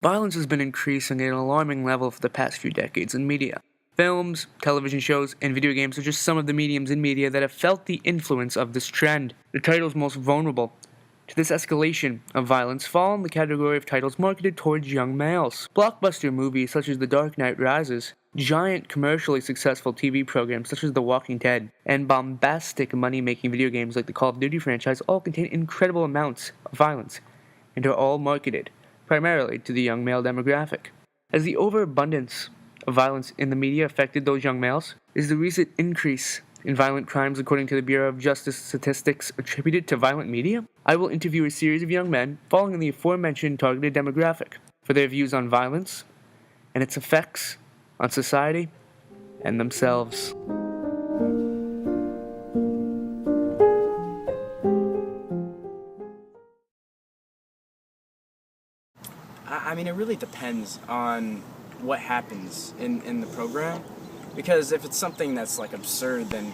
Violence has been increasing at an alarming level for the past few decades in media. Films, television shows, and video games are just some of the mediums in media that have felt the influence of this trend. The titles most vulnerable to this escalation of violence fall in the category of titles marketed towards young males. Blockbuster movies such as The Dark Knight Rises, giant commercially successful TV programs such as The Walking Dead, and bombastic money-making video games like the Call of Duty franchise all contain incredible amounts of violence and are all marketed primarily to the young male demographic. As the overabundance of violence in the media affected those young males, is the recent increase in violent crimes according to the Bureau of Justice statistics attributed to violent media? I will interview a series of young men falling in the aforementioned targeted demographic for their views on violence and its effects on society and themselves. I mean, it really depends on what happens in the program, because if it's something that's like absurd, then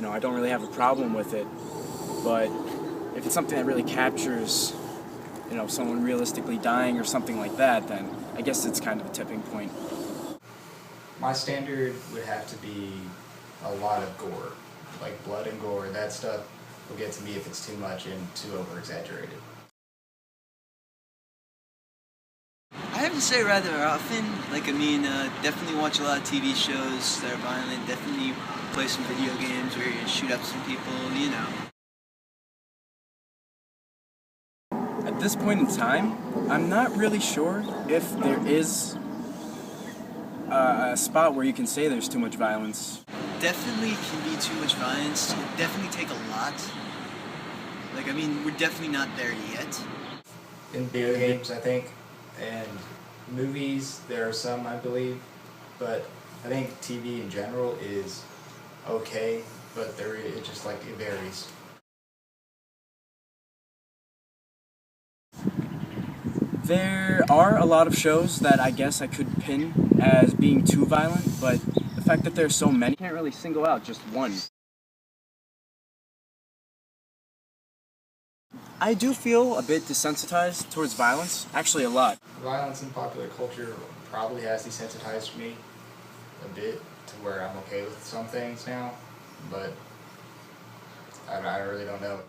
I don't really have a problem with it. But if it's something that really captures someone realistically dying or something like that, then I guess it's kind of a tipping point. My standard would have to be a lot of gore, like blood and gore. That stuff will get to me if it's too much and too over-exaggerated. I have to say rather often. Definitely watch a lot of TV shows that are violent. Definitely play some video games where you shoot up some people, At this point in time, I'm not really sure if there is a spot where you can say there's too much violence. Definitely can be too much violence. It definitely take a lot. We're definitely not there yet. In video games, I think, and movies, there are some, I believe, but I think TV in general is okay, but it varies. There are a lot of shows that I guess I could pin as being too violent, but the fact that there's so many, you can't really single out just one. I do feel a bit desensitized towards violence, actually a lot. Violence in popular culture probably has desensitized me a bit to where I'm okay with some things now, but I really don't know.